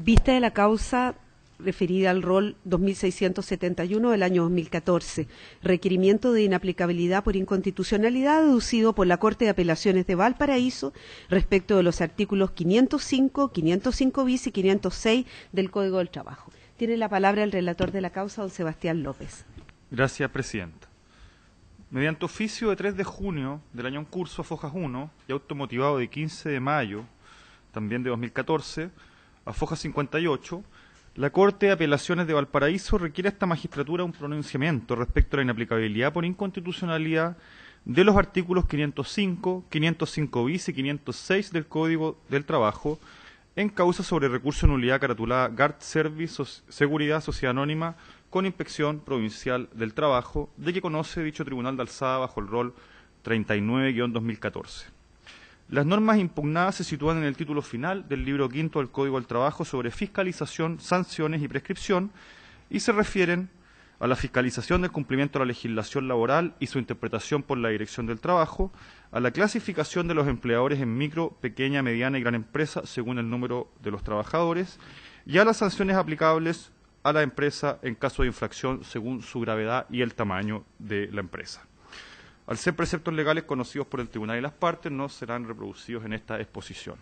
Vista de la causa referida al rol 2671 del año 2014, requerimiento de inaplicabilidad por inconstitucionalidad deducido por la Corte de Apelaciones de Valparaíso respecto de los artículos 505, 505 bis y 506 del Código del Trabajo. Tiene la palabra el relator de la causa, don Sebastián López. Gracias, Presidenta. Mediante oficio de 3 de junio del año en curso, Fojas 1, y automotivado de 15 de mayo, también de 2014, a Fojas 58, la Corte de Apelaciones de Valparaíso requiere a esta magistratura un pronunciamiento respecto a la inaplicabilidad por inconstitucionalidad de los artículos 505, 505 bis y 506 del Código del Trabajo en causa sobre recurso de nulidad caratulada GART Service Seguridad Sociedad Anónima con Inspección Provincial del Trabajo, de que conoce dicho tribunal de alzada bajo el rol 39-2014. Las normas impugnadas se sitúan en el título final del libro quinto del Código del Trabajo sobre fiscalización, sanciones y prescripción y se refieren a la fiscalización del cumplimiento de la legislación laboral y su interpretación por la Dirección del Trabajo, a la clasificación de los empleadores en micro, pequeña, mediana y gran empresa según el número de los trabajadores y a las sanciones aplicables a la empresa en caso de infracción según su gravedad y el tamaño de la empresa. Al ser preceptos legales conocidos por el Tribunal y las partes, no serán reproducidos en esta exposición.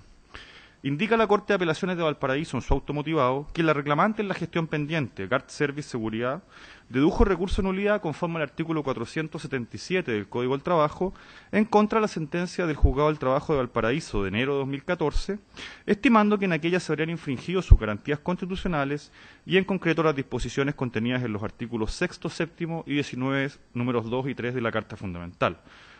Indica la Corte de Apelaciones de Valparaíso en su automotivado que la reclamante en la gestión pendiente, GART Service Seguridad, dedujo recurso de nulidad conforme al artículo 477 del Código del Trabajo en contra de la sentencia del Juzgado del Trabajo de Valparaíso de enero de 2014, estimando que en aquella se habrían infringido sus garantías constitucionales y en concreto las disposiciones contenidas en los artículos 6, 7 y 19, números 2 y 3 de la Carta Fundamental,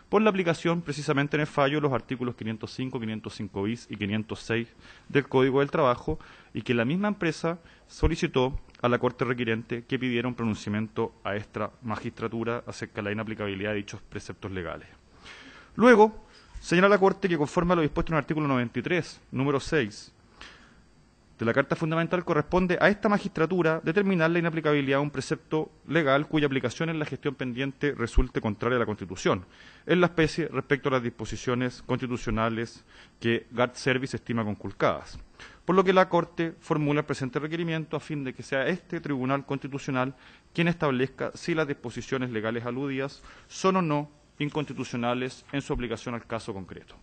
por la aplicación precisamente en el fallo de los artículos 505, 505 bis y 506 del Código del Trabajo y que la misma empresa solicitó a la Corte requirente que pidiera un pronunciamiento a esta magistratura acerca de la inaplicabilidad de dichos preceptos legales. Luego, señala la Corte que conforme a lo dispuesto en el artículo 93, número 6, de la Carta Fundamental corresponde a esta magistratura determinar la inaplicabilidad de un precepto legal cuya aplicación en la gestión pendiente resulte contraria a la Constitución, en la especie respecto a las disposiciones constitucionales que GART Service estima conculcadas. Por lo que la Corte formula el presente requerimiento a fin de que sea este Tribunal Constitucional quien establezca si las disposiciones legales aludidas son o no inconstitucionales en su aplicación al caso concreto.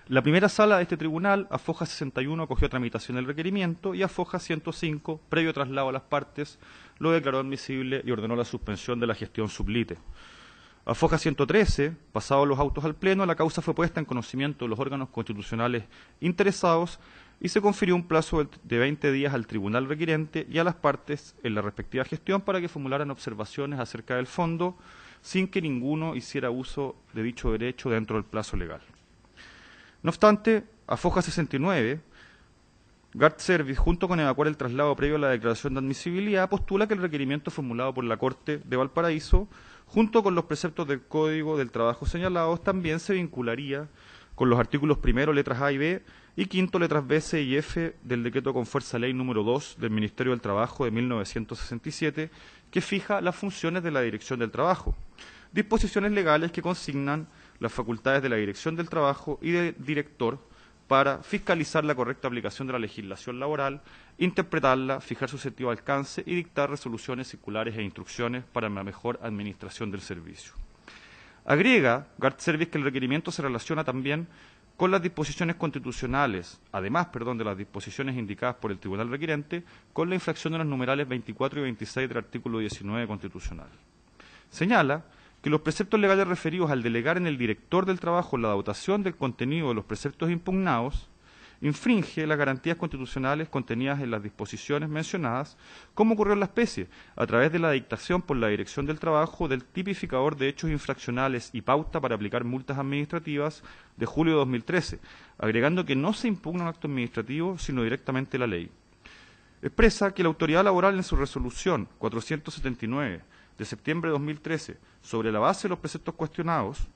La primera sala de este tribunal, a Foja 61, acogió a tramitación el requerimiento y a Foja 105, previo traslado a las partes, lo declaró admisible y ordenó la suspensión de la gestión sublite. A Foja 113, pasados los autos al Pleno, la causa fue puesta en conocimiento de los órganos constitucionales interesados y se confirió un plazo de 20 días al tribunal requirente y a las partes en la respectiva gestión para que formularan observaciones acerca del fondo sin que ninguno hiciera uso de dicho derecho dentro del plazo legal. No obstante, a Foja 69, GART Service, junto con evacuar el traslado previo a la declaración de admisibilidad, postula que el requerimiento formulado por la Corte de Valparaíso, junto con los preceptos del Código del Trabajo señalados, también se vincularía con los artículos primero, letras A y B, y quinto, letras B, C y F del decreto con fuerza ley número 2 del Ministerio del Trabajo de 1967, que fija las funciones de la Dirección del Trabajo. Disposiciones legales que consignan las facultades de la Dirección del Trabajo y del director para fiscalizar la correcta aplicación de la legislación laboral, interpretarla, fijar su sentido de alcance y dictar resoluciones circulares e instrucciones para la mejor administración del servicio. Agrega GART Service que el requerimiento se relaciona también con las disposiciones constitucionales, además, de las disposiciones indicadas por el tribunal requirente, con la infracción de los numerales 24 y 26 del artículo 19 constitucional. Señala que los preceptos legales referidos al delegar en el director del trabajo la dotación del contenido de los preceptos impugnados infringe las garantías constitucionales contenidas en las disposiciones mencionadas, como ocurrió en la especie, a través de la dictación por la Dirección del Trabajo del tipificador de hechos infraccionales y pauta para aplicar multas administrativas de julio de 2013, agregando que no se impugna un acto administrativo, sino directamente la ley. Expresa que la autoridad laboral en su resolución 479 de septiembre de 2013, sobre la base de los preceptos cuestionados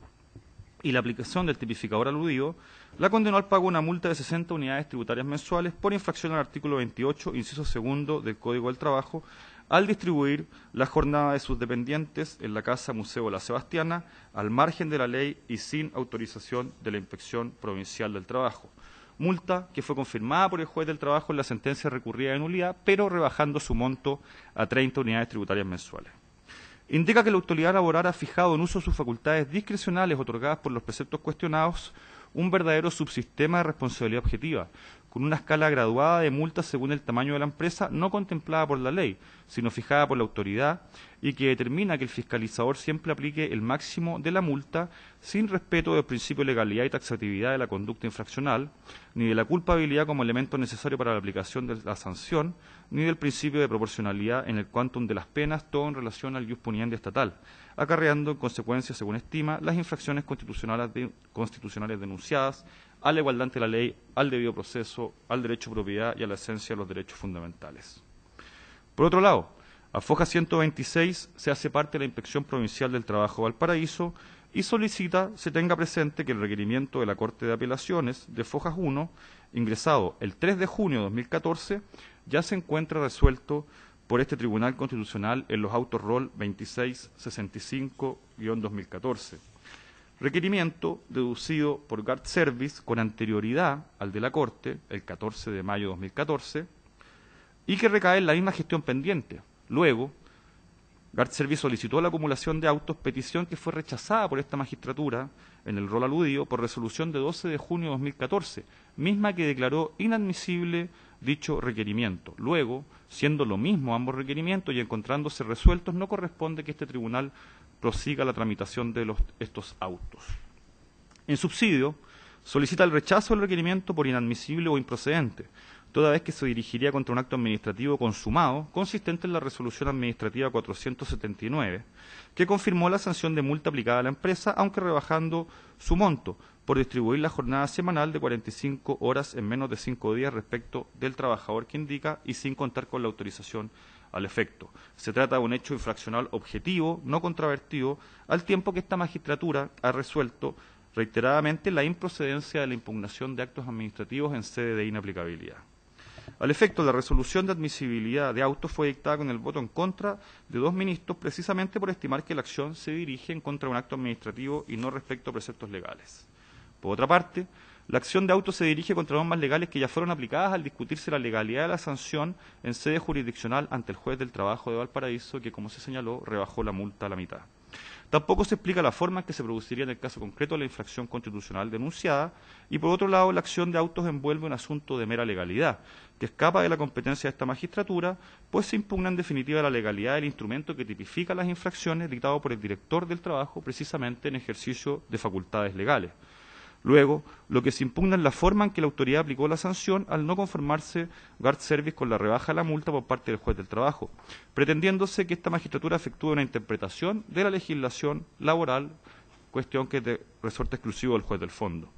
y la aplicación del tipificador aludido, la condenó al pago de una multa de 60 unidades tributarias mensuales por infracción al artículo 28, inciso segundo del Código del Trabajo, al distribuir la jornada de sus dependientes en la Casa Museo La Sebastiana, al margen de la ley y sin autorización de la Inspección Provincial del Trabajo. multa que fue confirmada por el juez del trabajo en la sentencia recurrida de nulidad, pero rebajando su monto a 30 unidades tributarias mensuales. Indica que la autoridad laboral ha fijado en uso sus facultades discrecionales otorgadas por los preceptos cuestionados un verdadero subsistema de responsabilidad objetiva, con una escala graduada de multas según el tamaño de la empresa, no contemplada por la ley, sino fijada por la autoridad, y que determina que el fiscalizador siempre aplique el máximo de la multa sin respeto del principio de legalidad y taxatividad de la conducta infraccional, ni de la culpabilidad como elemento necesario para la aplicación de la sanción, ni del principio de proporcionalidad en el quantum de las penas, todo en relación al ius puniendi estatal, acarreando en consecuencia, según estima, las infracciones constitucionales denunciadas a la igualdad ante la ley, al debido proceso, al derecho a propiedad y a la esencia de los derechos fundamentales. Por otro lado, a Foja 126 se hace parte de la Inspección Provincial del Trabajo de Valparaíso y solicita se tenga presente que el requerimiento de la Corte de Apelaciones de Fojas 1, ingresado el 3 de junio de 2014, ya se encuentra resuelto por este Tribunal Constitucional en los autos rol 2665-2014. Requerimiento deducido por Guard Service con anterioridad al de la Corte, el 14 de mayo de 2014, y que recae en la misma gestión pendiente. Luego, Guard Service solicitó la acumulación de autos, petición que fue rechazada por esta magistratura en el rol aludido por resolución de 12 de junio de 2014, misma que declaró inadmisible dicho requerimiento. Luego, siendo lo mismo ambos requerimientos y encontrándose resueltos, no corresponde que este tribunal prosiga la tramitación de estos autos. En subsidio, solicita el rechazo del requerimiento por inadmisible o improcedente, toda vez que se dirigiría contra un acto administrativo consumado, consistente en la resolución administrativa 479, que confirmó la sanción de multa aplicada a la empresa, aunque rebajando su monto, por distribuir la jornada semanal de 45 horas en menos de 5 días respecto del trabajador que indica y sin contar con la autorización al efecto. Se trata de un hecho infraccional objetivo, no controvertido, al tiempo que esta magistratura ha resuelto reiteradamente la improcedencia de la impugnación de actos administrativos en sede de inaplicabilidad. Al efecto, la resolución de admisibilidad de autos fue dictada con el voto en contra de 2 ministros, precisamente por estimar que la acción se dirige en contra de un acto administrativo y no respecto a preceptos legales. Por otra parte, la acción de autos se dirige contra normas legales que ya fueron aplicadas al discutirse la legalidad de la sanción en sede jurisdiccional ante el juez del trabajo de Valparaíso, que, como se señaló, rebajó la multa a la mitad. Tampoco se explica la forma en que se produciría en el caso concreto la infracción constitucional denunciada y, por otro lado, la acción de autos envuelve un asunto de mera legalidad, que escapa de la competencia de esta magistratura, pues se impugna en definitiva la legalidad del instrumento que tipifica las infracciones dictado por el director del trabajo precisamente en ejercicio de facultades legales. Luego, lo que se impugna es la forma en que la autoridad aplicó la sanción al no conformarse Guard Service con la rebaja de la multa por parte del juez del trabajo, pretendiéndose que esta magistratura efectúe una interpretación de la legislación laboral, cuestión que es de resorte exclusivo del juez del fondo.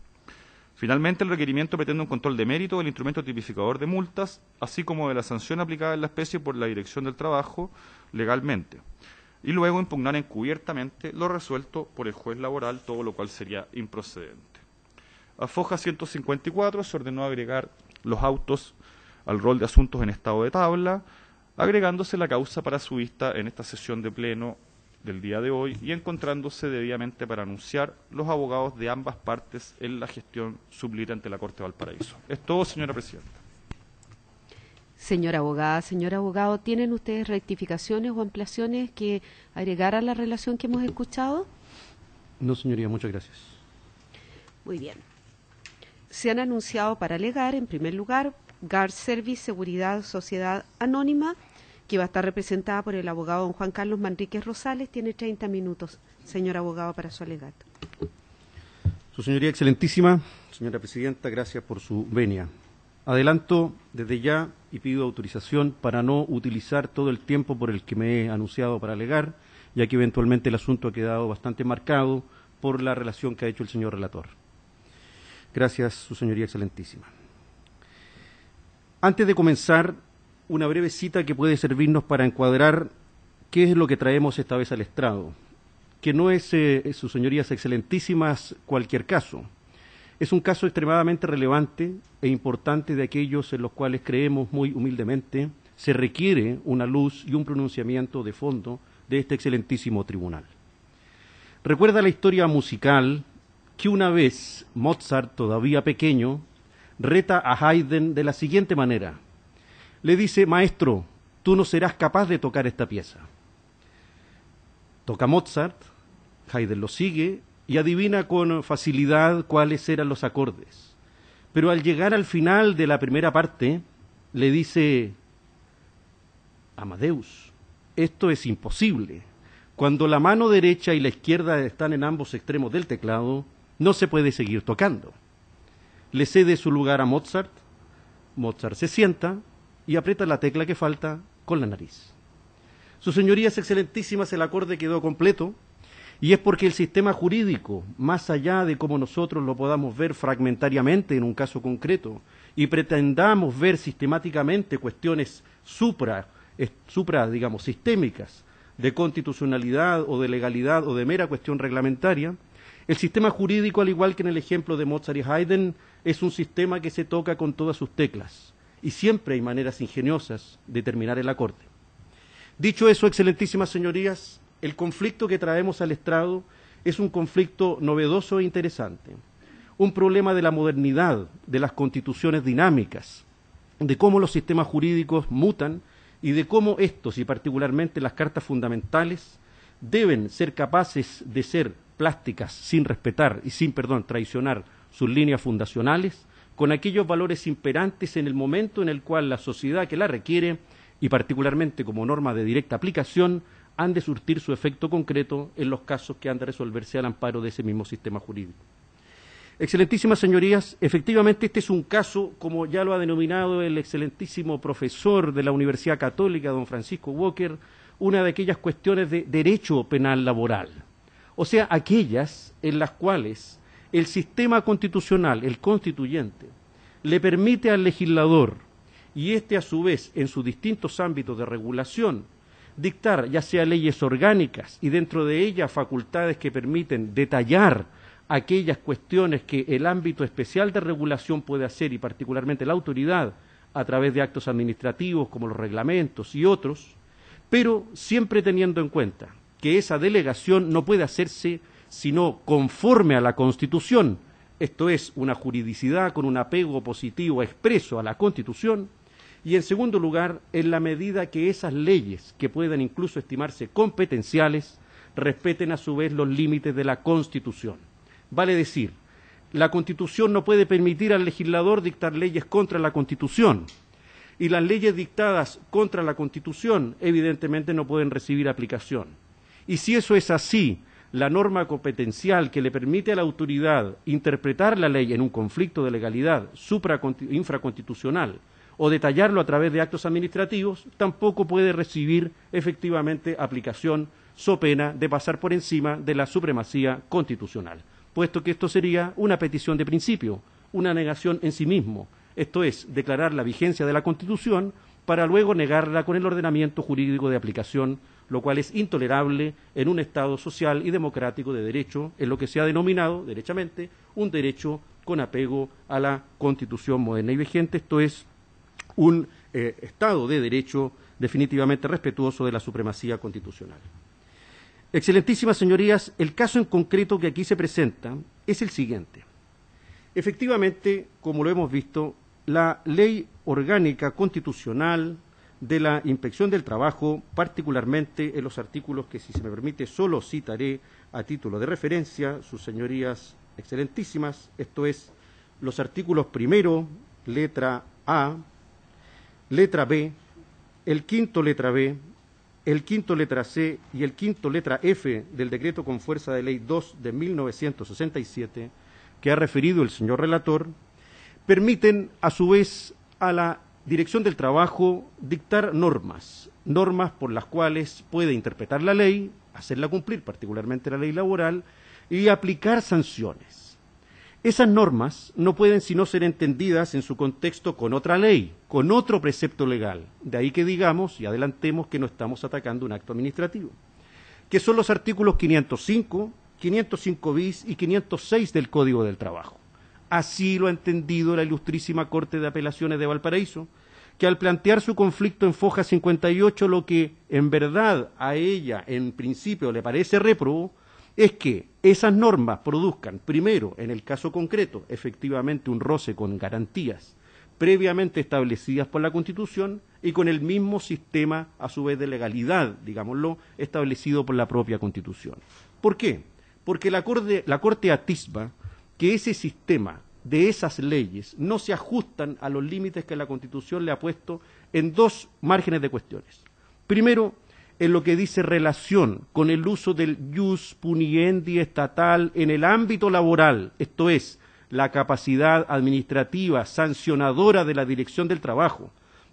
Finalmente, el requerimiento pretende un control de mérito del instrumento tipificador de multas, así como de la sanción aplicada en la especie por la Dirección del Trabajo legalmente, y luego impugnar encubiertamente lo resuelto por el juez laboral, todo lo cual sería improcedente. A Foja 154 se ordenó agregar los autos al rol de asuntos en estado de tabla, agregándose la causa para su vista en esta sesión de pleno del día de hoy y encontrándose debidamente para anunciar los abogados de ambas partes en la gestión sublita ante la Corte de Valparaíso. Es todo, señora presidenta. Señora abogada, señor abogado, ¿tienen ustedes rectificaciones o ampliaciones que agregar a la relación que hemos escuchado? No, señoría, muchas gracias. Muy bien. Se han anunciado para alegar, en primer lugar, Guard Service Seguridad Sociedad Anónima, que va a estar representada por el abogado don Juan Carlos Manríquez Rosales. Tiene 30 minutos, señor abogado, para su alegato. Su señoría excelentísima, señora presidenta, gracias por su venia. Adelanto desde ya y pido autorización para no utilizar todo el tiempo por el que me he anunciado para alegar, ya que eventualmente el asunto ha quedado bastante marcado por la relación que ha hecho el señor relator. Gracias, su señoría excelentísima. Antes de comenzar, una breve cita que puede servirnos para encuadrar qué es lo que traemos esta vez al estrado, que no es, sus señorías excelentísimas, cualquier caso. Es un caso extremadamente relevante e importante de aquellos en los cuales creemos muy humildemente se requiere una luz y un pronunciamiento de fondo de este excelentísimo tribunal. Recuerda la historia musical que una vez Mozart, todavía pequeño, reta a Haydn de la siguiente manera. Le dice: maestro, tú no serás capaz de tocar esta pieza. Toca Mozart, Haydn lo sigue y adivina con facilidad cuáles eran los acordes. Pero al llegar al final de la primera parte, le dice: Amadeus, esto es imposible. Cuando la mano derecha y la izquierda están en ambos extremos del teclado, no se puede seguir tocando. Le cede su lugar a Mozart. Mozart se sienta y aprieta la tecla que falta con la nariz. Sus señorías excelentísimas, el acorde quedó completo, y es porque el sistema jurídico, más allá de cómo nosotros lo podamos ver fragmentariamente en un caso concreto, y pretendamos ver sistemáticamente cuestiones digamos, sistémicas, de constitucionalidad o de legalidad o de mera cuestión reglamentaria, el sistema jurídico, al igual que en el ejemplo de Mozart y Haydn, es un sistema que se toca con todas sus teclas, y siempre hay maneras ingeniosas de terminar el acorde. Dicho eso, excelentísimas señorías, el conflicto que traemos al estrado es un conflicto novedoso e interesante, un problema de la modernidad, de las constituciones dinámicas, de cómo los sistemas jurídicos mutan y de cómo estos, y particularmente las cartas fundamentales, deben ser capaces de ser plásticas sin respetar y sin, traicionar sus líneas fundacionales, con aquellos valores imperantes en el momento en el cual la sociedad que la requiere, y particularmente como norma de directa aplicación, han de surtir su efecto concreto en los casos que han de resolverse al amparo de ese mismo sistema jurídico. Excelentísimas señorías, efectivamente este es un caso, como ya lo ha denominado el excelentísimo profesor de la Universidad Católica, don Francisco Walker, una de aquellas cuestiones de derecho penal laboral, o sea, aquellas en las cuales el sistema constitucional, el constituyente, le permite al legislador, y éste a su vez en sus distintos ámbitos de regulación, dictar ya sea leyes orgánicas y dentro de ellas facultades que permiten detallar aquellas cuestiones que el ámbito especial de regulación puede hacer, y particularmente la autoridad, a través de actos administrativos como los reglamentos y otros, pero siempre teniendo en cuenta que esa delegación no puede hacerse sino conforme a la Constitución, esto es, una juridicidad con un apego positivo expreso a la Constitución, y en segundo lugar, en la medida que esas leyes, que puedan incluso estimarse competenciales, respeten a su vez los límites de la Constitución. Vale decir, la Constitución no puede permitir al legislador dictar leyes contra la Constitución, y las leyes dictadas contra la Constitución evidentemente no pueden recibir aplicación. Y si eso es así, la norma competencial que le permite a la autoridad interpretar la ley en un conflicto de legalidad infraconstitucional o detallarlo a través de actos administrativos, tampoco puede recibir efectivamente aplicación, so pena de pasar por encima de la supremacía constitucional, puesto que esto sería una petición de principio, una negación en sí mismo, esto es, declarar la vigencia de la Constitución para luego negarla con el ordenamiento jurídico de aplicación, lo cual es intolerable en un Estado social y democrático de derecho, en lo que se ha denominado, derechamente, un derecho con apego a la Constitución moderna y vigente, esto es, un Estado de derecho definitivamente respetuoso de la supremacía constitucional. Excelentísimas señorías, el caso en concreto que aquí se presenta es el siguiente. Efectivamente, como lo hemos visto, la ley orgánica constitucional de la Inspección del Trabajo, particularmente en los artículos que, si se me permite, solo citaré a título de referencia, sus señorías excelentísimas, esto es, los artículos primero, letra A, letra B, el quinto letra B, el quinto letra C y el quinto letra F del decreto con fuerza de ley 2 de 1967, que ha referido el señor relator, permiten a su vez a la Dirección del Trabajo dictar normas por las cuales puede interpretar la ley, hacerla cumplir, particularmente la ley laboral, y aplicar sanciones. Esas normas no pueden sino ser entendidas en su contexto con otra ley, con otro precepto legal. De ahí que digamos y adelantemos que no estamos atacando un acto administrativo, que son los artículos 505, 505 bis y 506 del Código del Trabajo. Así lo ha entendido la Ilustrísima Corte de Apelaciones de Valparaíso, que al plantear su conflicto en foja 58, lo que en verdad a ella en principio le parece réprobo, es que esas normas produzcan, primero, en el caso concreto, efectivamente un roce con garantías previamente establecidas por la Constitución y con el mismo sistema, a su vez, de legalidad, digámoslo, establecido por la propia Constitución. ¿Por qué? Porque la Corte atisba que ese sistema de esas leyes no se ajustan a los límites que la Constitución le ha puesto en dos márgenes de cuestiones. Primero, en lo que dice relación con el uso del ius puniendi estatal en el ámbito laboral, esto es, la capacidad administrativa sancionadora de la Dirección del Trabajo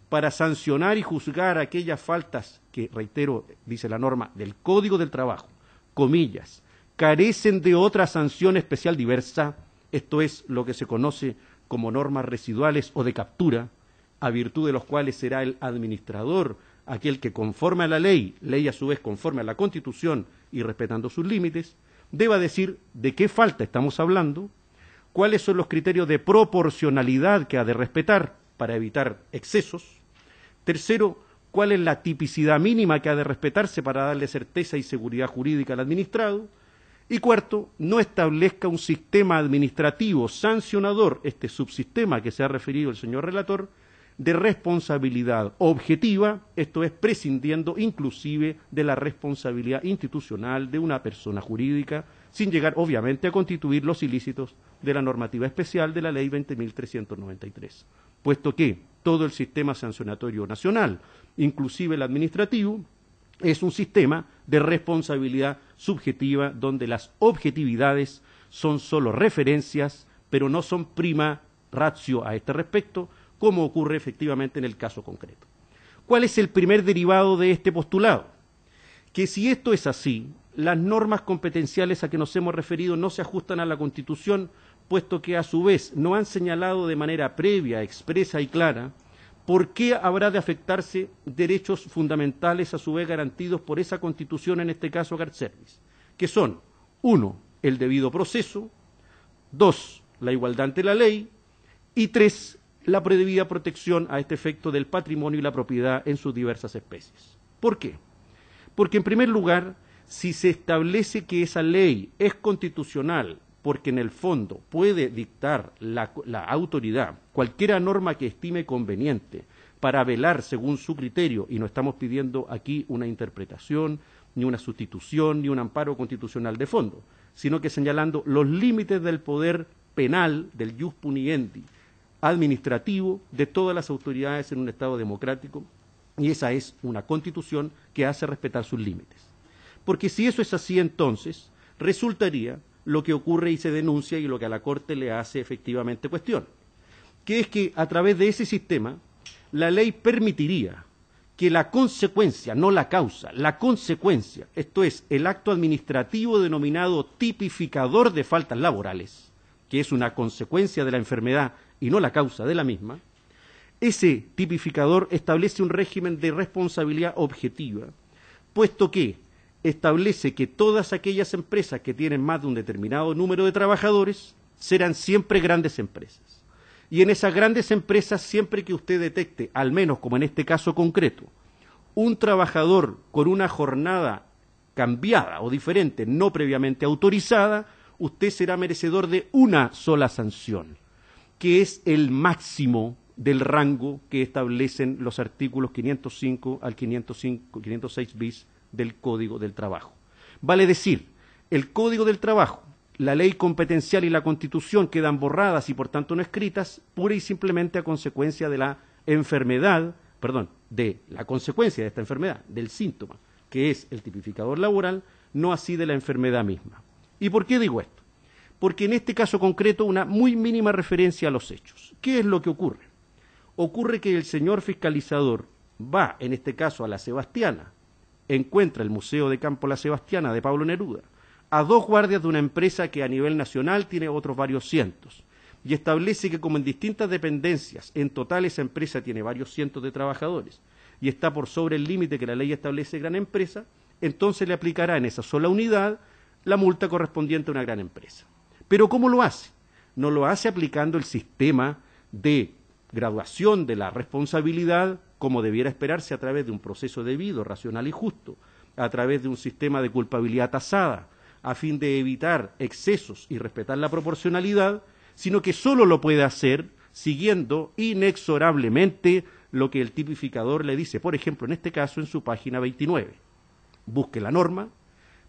para sancionar y juzgar aquellas faltas que, reitero, dice la norma, del Código del Trabajo, comillas, carecen de otra sanción especial diversa, esto es lo que se conoce como normas residuales o de captura, a virtud de los cuales será el administrador aquel que, conforme a la ley a su vez conforme a la Constitución y respetando sus límites, deba decir de qué falta estamos hablando, cuáles son los criterios de proporcionalidad que ha de respetar para evitar excesos. Tercero, cuál es la tipicidad mínima que ha de respetarse para darle certeza y seguridad jurídica al administrado. Y cuarto, no establezca un sistema administrativo sancionador, este subsistema que se ha referido el señor relator, de responsabilidad objetiva, esto es, prescindiendo inclusive de la responsabilidad institucional de una persona jurídica, sin llegar obviamente a constituir los ilícitos de la normativa especial de la Ley 20.393, puesto que todo el sistema sancionatorio nacional, inclusive el administrativo, es un sistema de responsabilidad subjetiva donde las objetividades son solo referencias, pero no son prima ratio a este respecto, como ocurre efectivamente en el caso concreto. ¿Cuál es el primer derivado de este postulado? Que si esto es así, las normas competenciales a que nos hemos referido no se ajustan a la Constitución, puesto que a su vez no han señalado de manera previa, expresa y clara por qué habrá de afectarse derechos fundamentales a su vez garantidos por esa Constitución, en este caso Garcervis, que son, 1, el debido proceso, 2, la igualdad ante la ley, y 3, la debida protección a este efecto del patrimonio y la propiedad en sus diversas especies. ¿Por qué? Porque, en primer lugar, si se establece que esa ley es constitucional, porque en el fondo puede dictar la autoridad cualquier norma que estime conveniente para velar según su criterio, y no estamos pidiendo aquí una interpretación, ni una sustitución, ni un amparo constitucional de fondo, sino que señalando los límites del poder penal, del ius puniendi, administrativo, de todas las autoridades en un Estado democrático, y esa es una Constitución que hace respetar sus límites. Porque si eso es así, entonces resultaría lo que ocurre y se denuncia y lo que a la Corte le hace efectivamente cuestión, que es que a través de ese sistema la ley permitiría que la consecuencia, no la causa, la consecuencia, esto es, el acto administrativo denominado tipificador de faltas laborales, que es una consecuencia de la enfermedad y no la causa de la misma, ese tipificador establece un régimen de responsabilidad objetiva, puesto que establece que todas aquellas empresas que tienen más de un determinado número de trabajadores serán siempre grandes empresas. Y en esas grandes empresas, siempre que usted detecte, al menos como en este caso concreto, un trabajador con una jornada cambiada o diferente, no previamente autorizada, usted será merecedor de una sola sanción, que es el máximo del rango que establecen los artículos 505 al 506 bis del Código del Trabajo. Vale decir, el Código del Trabajo, la ley competencial y la Constitución quedan borradas y por tanto no escritas, pura y simplemente a consecuencia de la enfermedad, de la consecuencia de esta enfermedad, del síntoma, que es el tipificador laboral, no así de la enfermedad misma. ¿Y por qué digo esto? Porque en este caso concreto una muy mínima referencia a los hechos. ¿Qué es lo que ocurre? Ocurre que el señor fiscalizador va, en este caso, a La Sebastiana, encuentra el Museo de Campo La Sebastiana de Pablo Neruda, a 2 guardias de una empresa que a nivel nacional tiene otros varios cientos, y establece que como en distintas dependencias, en total esa empresa tiene varios cientos de trabajadores, y está por sobre el límite que la ley establece gran empresa, entonces le aplicará en esa sola unidad la multa correspondiente a una gran empresa. ¿Pero cómo lo hace? No lo hace aplicando el sistema de graduación de la responsabilidad como debiera esperarse a través de un proceso debido, racional y justo, a través de un sistema de culpabilidad tasada, a fin de evitar excesos y respetar la proporcionalidad, sino que solo lo puede hacer siguiendo inexorablemente lo que el tipificador le dice, por ejemplo, en este caso, en su página 29. Busque la norma,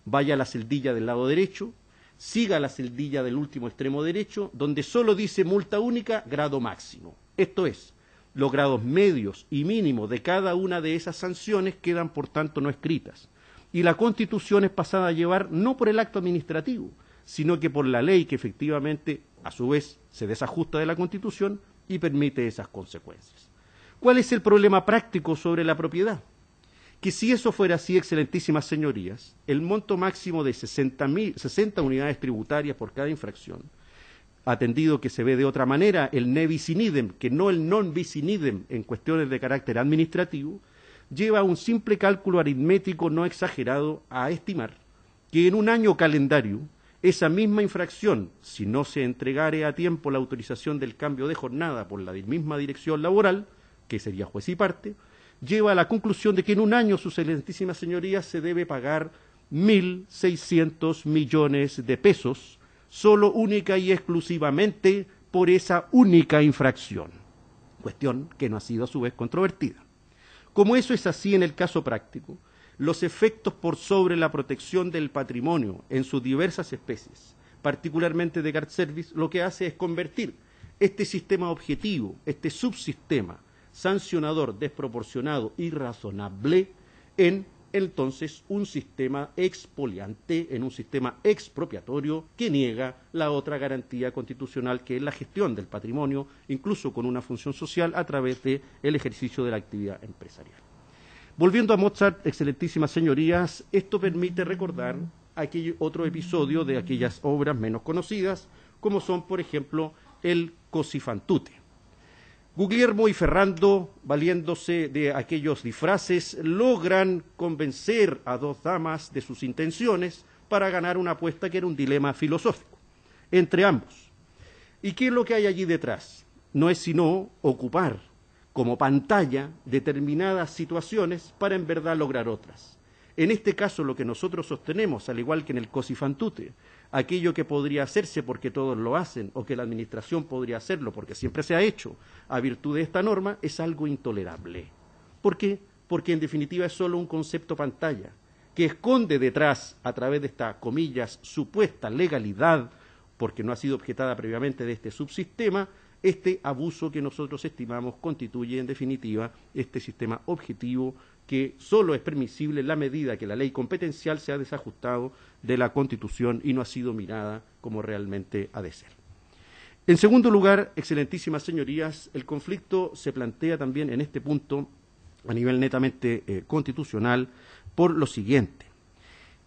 vaya a la celdilla del lado derecho, siga la celdilla del último extremo derecho, donde solo dice multa única, grado máximo. Esto es, los grados medios y mínimos de cada una de esas sanciones quedan, por tanto, no escritas. Y la Constitución es pasada a llevar no por el acto administrativo, sino que por la ley que efectivamente, a su vez, se desajusta de la Constitución y permite esas consecuencias. ¿Cuál es el problema práctico sobre la propiedad? Que si eso fuera así, excelentísimas señorías, el monto máximo de 60 unidades tributarias por cada infracción, atendido que se ve de otra manera el ne bis in idem, que no el non bis in idem en cuestiones de carácter administrativo, lleva a un simple cálculo aritmético no exagerado a estimar que en un año calendario esa misma infracción, si no se entregare a tiempo la autorización del cambio de jornada por la misma dirección laboral, que sería juez y parte, lleva a la conclusión de que en un año, sus excelentísimas señorías, se debe pagar 1.600 millones de pesos, solo única y exclusivamente por esa única infracción, cuestión que no ha sido a su vez controvertida. Como eso es así en el caso práctico, los efectos por sobre la protección del patrimonio en sus diversas especies, particularmente de guard service, lo que hace es convertir este sistema objetivo, este subsistema sancionador desproporcionado y razonable en entonces un sistema expoliante, en un sistema expropiatorio que niega la otra garantía constitucional, que es la gestión del patrimonio, incluso con una función social a través del ejercicio de la actividad empresarial. Volviendo a Mozart, excelentísimas señorías, esto permite recordar aquel otro episodio de aquellas obras menos conocidas, como son, por ejemplo, el Così fan tutte. Guglielmo y Ferrando, valiéndose de aquellos disfraces, logran convencer a dos damas de sus intenciones para ganar una apuesta que era un dilema filosófico entre ambos. ¿Y qué es lo que hay allí detrás? No es sino ocupar como pantalla determinadas situaciones para en verdad lograr otras. En este caso, lo que nosotros sostenemos, al igual que en el Così fan tutte, aquello que podría hacerse porque todos lo hacen, o que la Administración podría hacerlo porque siempre se ha hecho a virtud de esta norma, es algo intolerable. ¿Por qué? Porque en definitiva es solo un concepto pantalla, que esconde detrás, a través de esta, comillas, supuesta legalidad, porque no ha sido objetada previamente de este subsistema, este abuso que nosotros estimamos constituye en definitiva este sistema objetivo que solo es permisible en la medida que la ley competencial se ha desajustado de la Constitución y no ha sido mirada como realmente ha de ser. En segundo lugar, excelentísimas señorías, el conflicto se plantea también en este punto a nivel netamente constitucional por lo siguiente.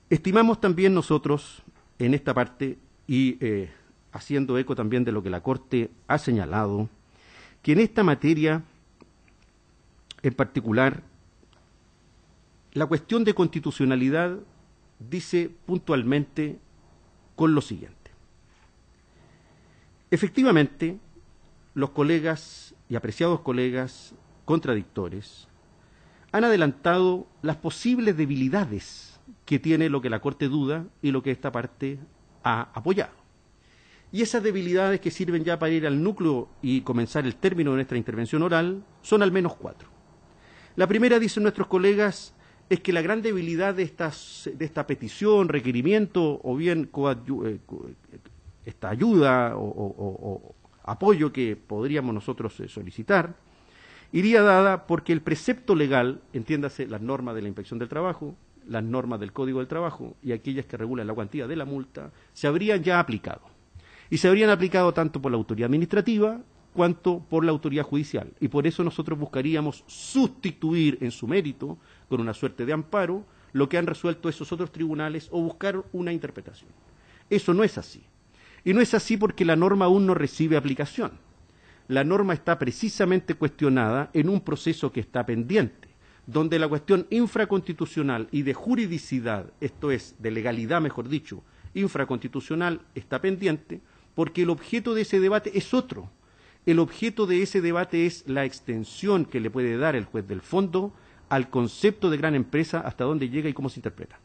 Estimamos también nosotros en esta parte y haciendo eco también de lo que la Corte ha señalado, que en esta materia en particular la cuestión de constitucionalidad dice puntualmente con lo siguiente. Efectivamente, los colegas y apreciados colegas contradictores han adelantado las posibles debilidades que tiene lo que la Corte duda y lo que esta parte ha apoyado. Y esas debilidades, que sirven ya para ir al núcleo y comenzar el término de nuestra intervención oral, son al menos 4. La primera, dicen nuestros colegas, es que la gran debilidad de esta petición, requerimiento o bien esta ayuda o apoyo que podríamos nosotros solicitar, iría dada porque el precepto legal, entiéndase las normas de la Inspección del Trabajo, las normas del Código del Trabajo y aquellas que regulan la cuantía de la multa, se habrían ya aplicado. Y se habrían aplicado tanto por la autoridad administrativa cuanto por la autoridad judicial. Y por eso nosotros buscaríamos sustituir en su mérito, con una suerte de amparo, lo que han resuelto esos otros tribunales o buscar una interpretación. Eso no es así. Y no es así porque la norma aún no recibe aplicación. La norma está precisamente cuestionada en un proceso que está pendiente, donde la cuestión infraconstitucional y de juridicidad, esto es, de legalidad, mejor dicho, infraconstitucional, está pendiente, porque el objeto de ese debate es otro. El objeto de ese debate es la extensión que le puede dar el juez del fondo al concepto de gran empresa, hasta dónde llega y cómo se interpreta.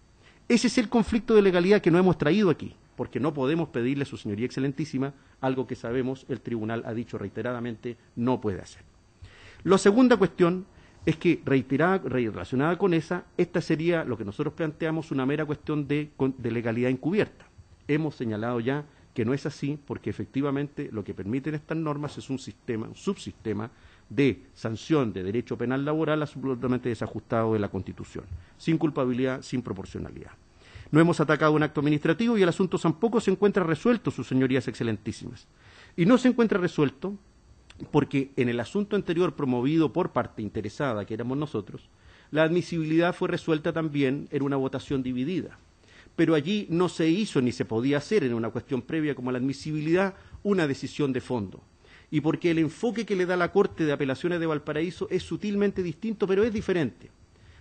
Ese es el conflicto de legalidad que no hemos traído aquí, porque no podemos pedirle a su señoría excelentísima algo que sabemos el tribunal ha dicho reiteradamente no puede hacer. La segunda cuestión es que, relacionada con esta sería lo que nosotros planteamos una mera cuestión de legalidad encubierta. Hemos señalado ya que no es así, porque efectivamente lo que permiten estas normas es un subsistema de sanción de derecho penal laboral absolutamente desajustado de la Constitución, sin culpabilidad, sin proporcionalidad. No hemos atacado un acto administrativo y el asunto tampoco se encuentra resuelto, sus señorías excelentísimas. Y no se encuentra resuelto porque en el asunto anterior promovido por parte interesada, que éramos nosotros, la admisibilidad fue resuelta también en una votación dividida. Pero allí no se hizo ni se podía hacer en una cuestión previa como la admisibilidad una decisión de fondo. Y porque el enfoque que le da la Corte de Apelaciones de Valparaíso es sutilmente distinto, pero es diferente.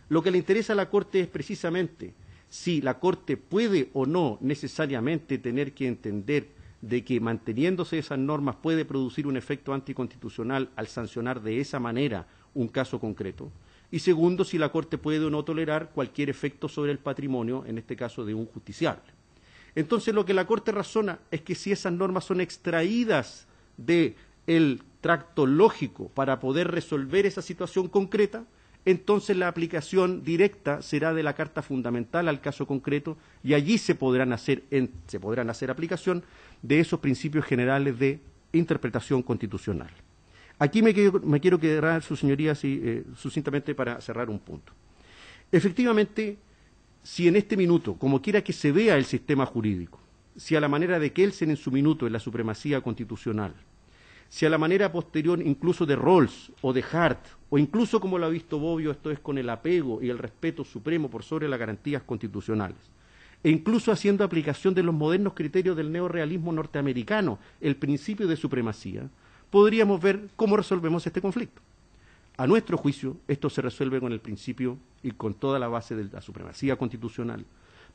Lo que le interesa a la Corte es precisamente si la Corte puede o no necesariamente tener que entender de que manteniéndose esas normas puede producir un efecto anticonstitucional al sancionar de esa manera un caso concreto. Y segundo, si la Corte puede o no tolerar cualquier efecto sobre el patrimonio, en este caso de un justiciable. Entonces lo que la Corte razona es que si esas normas son extraídas del tracto lógico para poder resolver esa situación concreta, entonces la aplicación directa será de la Carta Fundamental al caso concreto y allí se podrán hacer aplicación de esos principios generales de interpretación constitucional. Aquí me quiero quedar, sus señorías, sucintamente para cerrar un punto. Efectivamente, si en este minuto, como quiera que se vea el sistema jurídico, si a la manera de Kelsen en su minuto en la supremacía constitucional, si a la manera posterior incluso de Rawls o de Hart, o incluso como lo ha visto Bobbio, esto es con el apego y el respeto supremo por sobre las garantías constitucionales, e incluso haciendo aplicación de los modernos criterios del neorrealismo norteamericano, el principio de supremacía, podríamos ver cómo resolvemos este conflicto. A nuestro juicio, esto se resuelve con el principio y con toda la base de la supremacía constitucional,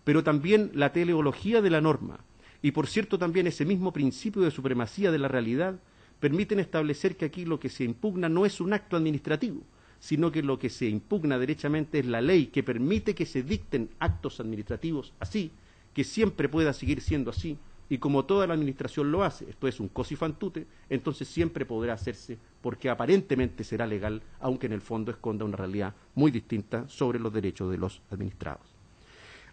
pero también la teleología de la norma, y por cierto también ese mismo principio de supremacía de la realidad, permiten establecer que aquí lo que se impugna no es un acto administrativo, sino que lo que se impugna derechamente es la ley que permite que se dicten actos administrativos así, que siempre pueda seguir siendo así, y como toda la administración lo hace, esto es un cosi fan tutte, entonces siempre podrá hacerse porque aparentemente será legal, aunque en el fondo esconda una realidad muy distinta sobre los derechos de los administrados.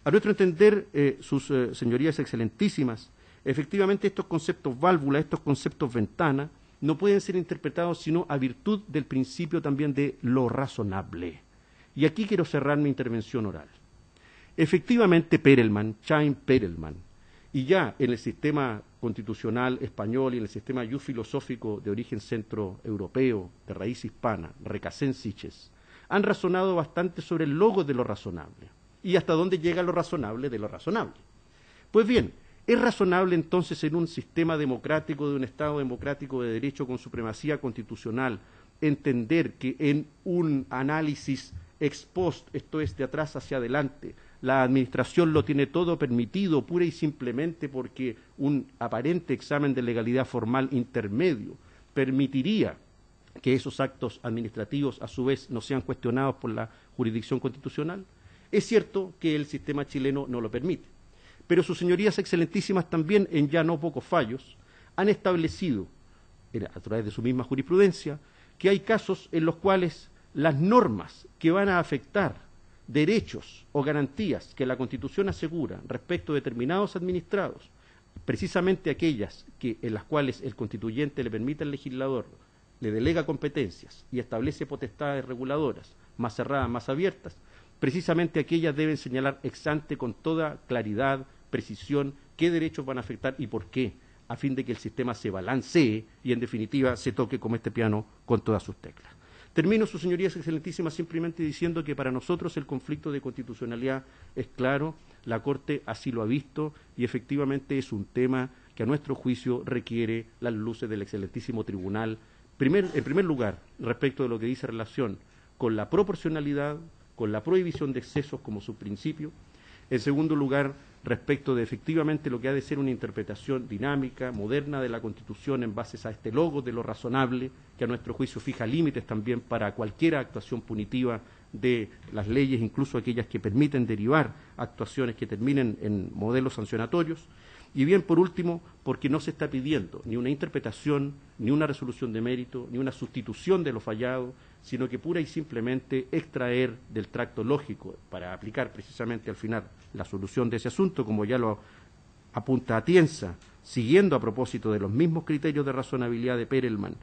A nuestro entender, sus señorías excelentísimas, efectivamente estos conceptos válvula, estos conceptos ventana, no pueden ser interpretados sino a virtud del principio también de lo razonable. Y aquí quiero cerrar mi intervención oral. Efectivamente, Chaim Perelman, y ya en el sistema constitucional español y en el sistema filosófico de origen centroeuropeo, de raíz hispana, Recasens-Sitges, han razonado bastante sobre el logo de lo razonable y hasta dónde llega lo razonable de lo razonable. Pues bien, ¿es razonable entonces en un sistema democrático, de un Estado democrático de derecho con supremacía constitucional, entender que en un análisis ex post, esto es de atrás hacia adelante, la administración lo tiene todo permitido pura y simplemente porque un aparente examen de legalidad formal intermedio permitiría que esos actos administrativos a su vez no sean cuestionados por la jurisdicción constitucional? Es cierto que el sistema chileno no lo permite, pero sus señorías excelentísimas también, en ya no pocos fallos, han establecido, a través de su misma jurisprudencia, que hay casos en los cuales las normas que van a afectar derechos o garantías que la Constitución asegura respecto de determinados administrados, precisamente aquellas en las cuales el constituyente le permite al legislador, le delega competencias y establece potestades reguladoras más cerradas, más abiertas, precisamente aquellas deben señalar ex ante con toda claridad, precisión, qué derechos van a afectar y por qué, a fin de que el sistema se balancee y en definitiva se toque como este piano con todas sus teclas. Termino, sus señorías excelentísimas, simplemente diciendo que para nosotros el conflicto de constitucionalidad es claro, la Corte así lo ha visto y efectivamente es un tema que a nuestro juicio requiere las luces del excelentísimo tribunal, en primer lugar, respecto de lo que dice relación con la proporcionalidad, con la prohibición de excesos como su principio, en segundo lugar, respecto de efectivamente lo que ha de ser una interpretación dinámica, moderna de la Constitución en base a este logo de lo razonable, que a nuestro juicio fija límites también para cualquier actuación punitiva de las leyes, incluso aquellas que permiten derivar actuaciones que terminen en modelos sancionatorios. Y bien, por último, porque no se está pidiendo ni una interpretación, ni una resolución de mérito, ni una sustitución de lo fallado, sino que pura y simplemente extraer del tracto lógico para aplicar precisamente al final la solución de ese asunto, como ya lo apunta Atienza, siguiendo a propósito de los mismos criterios de razonabilidad de Perelman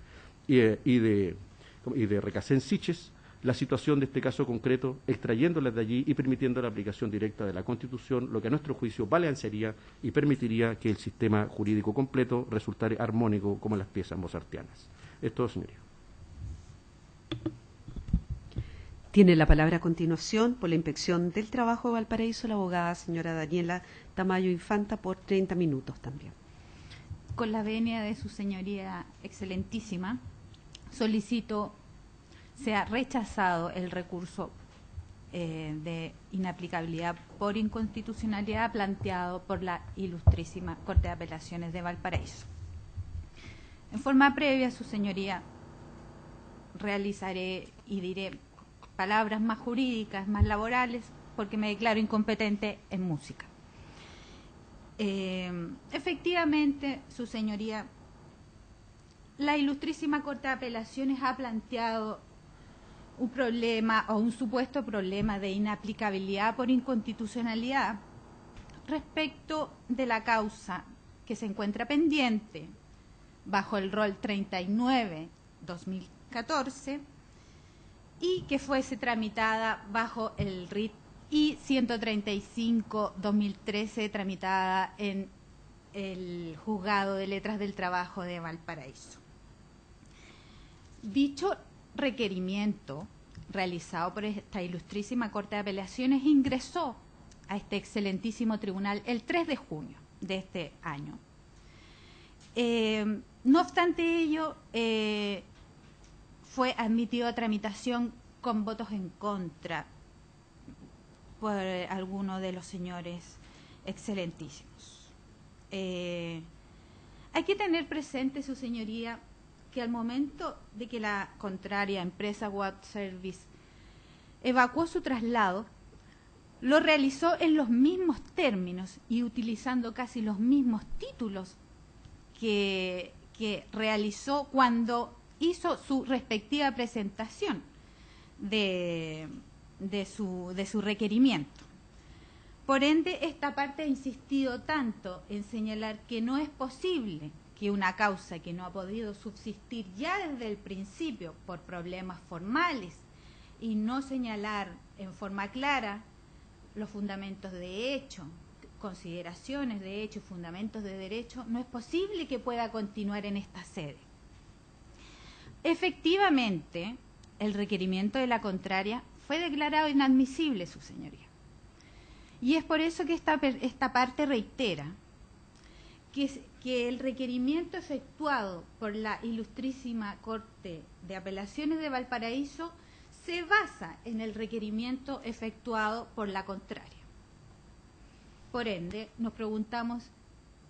y de Recasens-Siches, la situación de este caso concreto, extrayéndolas de allí y permitiendo la aplicación directa de la Constitución, lo que a nuestro juicio balancearía y permitiría que el sistema jurídico completo resultara armónico como las piezas mozartianas. Es todo, señoría. Tiene la palabra a continuación, por la Inspección del Trabajo de Valparaíso, la abogada señora Daniela Tamayo Infanta, por 30 minutos también. Con la venia de su señoría excelentísima, solicito sea rechazado el recurso de inaplicabilidad por inconstitucionalidad planteado por la Ilustrísima Corte de Apelaciones de Valparaíso. En forma previa, su señoría, realizaré y diré palabras más jurídicas, más laborales, porque me declaro incompetente en música. Efectivamente, su señoría, la Ilustrísima Corte de Apelaciones ha planteado un problema o un supuesto problema de inaplicabilidad por inconstitucionalidad respecto de la causa que se encuentra pendiente bajo el rol 39/2014 y que fuese tramitada bajo el RIT I 135/2013 tramitada en el Juzgado de Letras del Trabajo de Valparaíso. Dicho requerimiento realizado por esta Ilustrísima Corte de Apelaciones ingresó a este excelentísimo tribunal el 3 de junio de este año. No obstante ello, fue admitido a tramitación con votos en contra por alguno de los señores excelentísimos. Hay que tener presente, su señoría, que al momento de que la contraria empresa Web Service evacuó su traslado, lo realizó en los mismos términos y utilizando casi los mismos títulos que realizó cuando hizo su respectiva presentación de su requerimiento. Por ende, esta parte ha insistido tanto en señalar que no es posible que una causa que no ha podido subsistir ya desde el principio por problemas formales y no señalar en forma clara los fundamentos de hecho, consideraciones de hecho y fundamentos de derecho, no es posible que pueda continuar en esta sede. Efectivamente, el requerimiento de la contraria fue declarado inadmisible, su señoría. Y es por eso que esta parte reitera que el requerimiento efectuado por la Ilustrísima Corte de Apelaciones de Valparaíso se basa en el requerimiento efectuado por la contraria. Por ende, nos preguntamos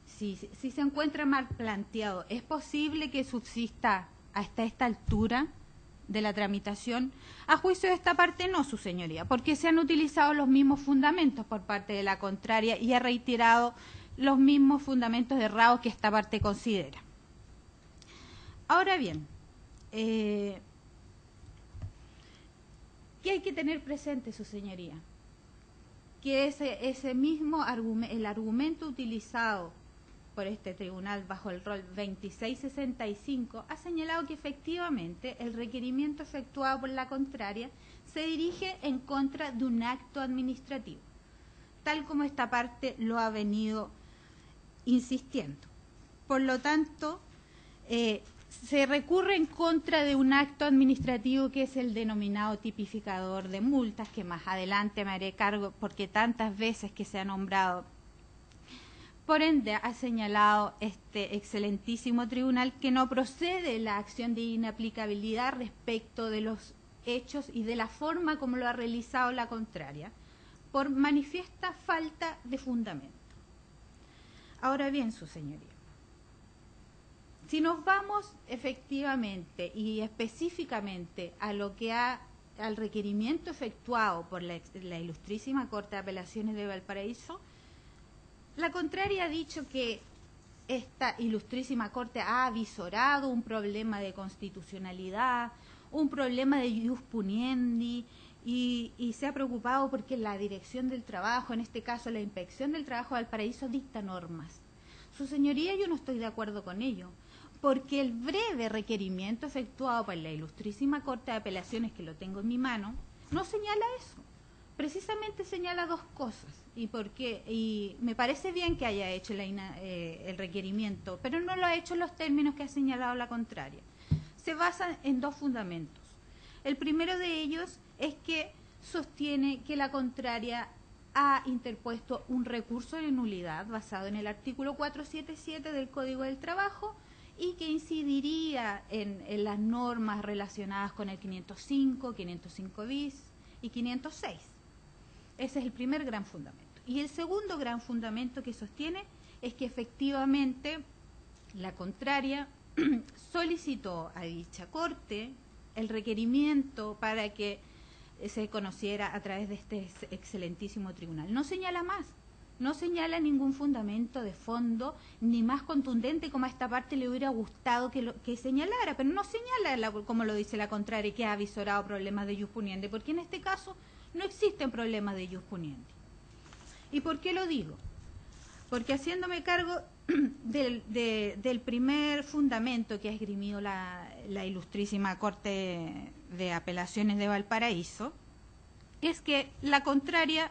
si se encuentra mal planteado, ¿es posible que subsista hasta esta altura de la tramitación? A juicio de esta parte no, su señoría, porque se han utilizado los mismos fundamentos por parte de la contraria y ha reiterado los mismos fundamentos errados que esta parte considera. Ahora bien, ¿qué hay que tener presente, su señoría? Que ese mismo el argumento utilizado por este tribunal bajo el rol 2665 ha señalado que efectivamente el requerimiento efectuado por la contraria se dirige en contra de un acto administrativo, tal como esta parte lo ha venido insistiendo. Por lo tanto, se recurre en contra de un acto administrativo que es el denominado tipificador de multas, que más adelante me haré cargo porque tantas veces que se ha nombrado. Por ende, ha señalado este excelentísimo tribunal que no procede la acción de inaplicabilidad respecto de los hechos y de la forma como lo ha realizado la contraria, por manifiesta falta de fundamento. Ahora bien, su señoría, si nos vamos efectivamente y específicamente a lo que ha al requerimiento efectuado por la Ilustrísima Corte de Apelaciones de Valparaíso, la contraria ha dicho que esta Ilustrísima Corte ha avisorado un problema de constitucionalidad, un problema de ius puniendi, y se ha preocupado porque la Dirección del Trabajo, en este caso la Inspección del Trabajo de Valparaíso, dicta normas. Su señoría, yo no estoy de acuerdo con ello, porque el breve requerimiento efectuado por la Ilustrísima Corte de Apelaciones, que lo tengo en mi mano, no señala eso. Precisamente señala dos cosas, y me parece bien que haya hecho el requerimiento, pero no lo ha hecho en los términos que ha señalado la contraria. Se basa en dos fundamentos. El primero de ellos es que sostiene que la contraria ha interpuesto un recurso de nulidad basado en el artículo 477 del Código del Trabajo y que incidiría en las normas relacionadas con el 505, 505 bis y 506. Ese es el primer gran fundamento. Y el segundo gran fundamento que sostiene es que efectivamente la contraria solicitó a dicha Corte el requerimiento para que se conociera a través de este excelentísimo tribunal. No señala más, no señala ningún fundamento de fondo, ni más contundente como a esta parte le hubiera gustado que señalara, pero no señala, como lo dice la contraria, que ha avisorado problemas de ius puniendi, porque en este caso no existen problemas de ius puniendi. ¿Y por qué lo digo? Porque haciéndome cargo del primer fundamento que ha esgrimido la Ilustrísima Corte de Apelaciones de Valparaíso, es que la contraria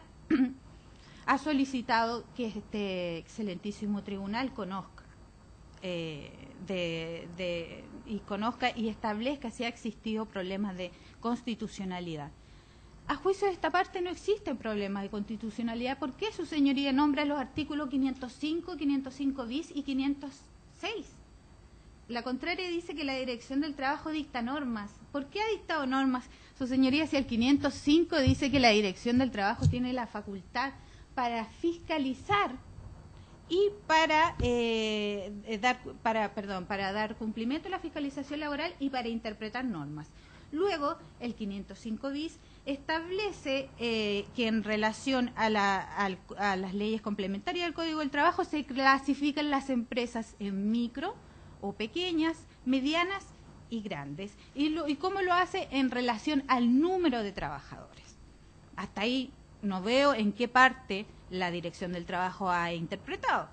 ha solicitado que este excelentísimo tribunal conozca y establezca si ha existido problemas de constitucionalidad. A juicio de esta parte no existen problemas de constitucionalidad. ¿Por qué su señoría nombra los artículos 505, 505 bis y 506? La contraria dice que la Dirección del Trabajo dicta normas. ¿Por qué ha dictado normas? Su señoría, si el 505 dice que la Dirección del Trabajo tiene la facultad para fiscalizar y para dar cumplimiento a la fiscalización laboral y para interpretar normas. Luego, el 505 bis establece que en relación a las leyes complementarias del Código del Trabajo se clasifican las empresas en micro o pequeñas, medianas y grandes. ¿Y cómo lo hace? En relación al número de trabajadores. Hasta ahí no veo en qué parte la Dirección del Trabajo ha interpretado.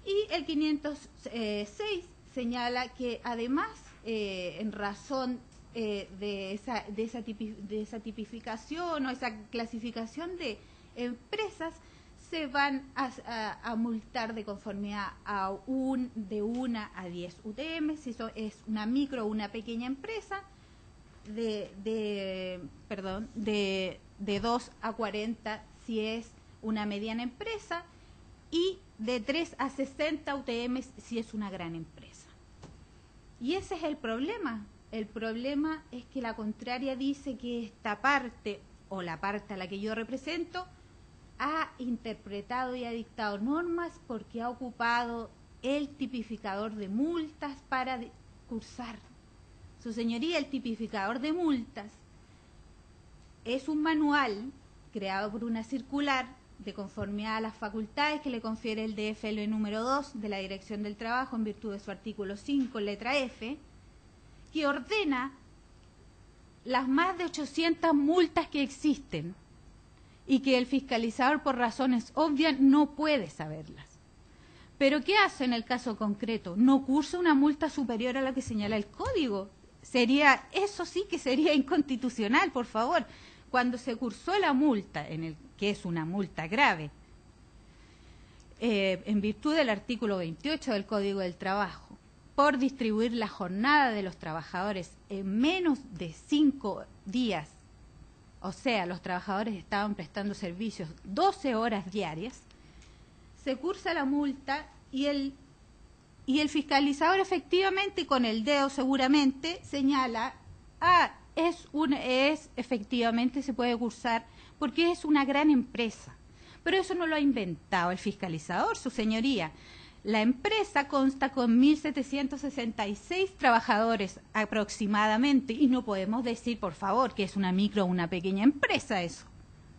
Y el 506 señala que además, en razón de esa tipificación o esa clasificación de empresas, se van a multar de conformidad de 1 a 10 UTM, si eso es una micro o una pequeña empresa, de 2 a 40 si es una mediana empresa, y de 3 a 60 UTM si es una gran empresa. Y ese es el problema. El problema es que la contraria dice que esta parte, o la parte a la que yo represento, ha interpretado y ha dictado normas porque ha ocupado el tipificador de multas para cursar. Su señoría, el tipificador de multas es un manual creado por una circular de conformidad a las facultades que le confiere el DFL número 2 de la Dirección del Trabajo en virtud de su artículo 5, letra F, que ordena las más de 800 multas que existen y que el fiscalizador, por razones obvias, no puede saberlas. Pero ¿qué hace en el caso concreto? No cursa una multa superior a la que señala el Código. Eso sí que sería inconstitucional, por favor. Cuando se cursó la multa, que es una multa grave, en virtud del artículo 28 del Código del Trabajo, por distribuir la jornada de los trabajadores en menos de 5 días, o sea, los trabajadores estaban prestando servicios 12 horas diarias, se cursa la multa y el fiscalizador efectivamente, con el dedo seguramente, señala, efectivamente se puede cursar porque es una gran empresa. Pero eso no lo ha inventado el fiscalizador, su señoría. La empresa consta con 1.766 trabajadores aproximadamente y no podemos decir, por favor, que es una micro o una pequeña empresa eso.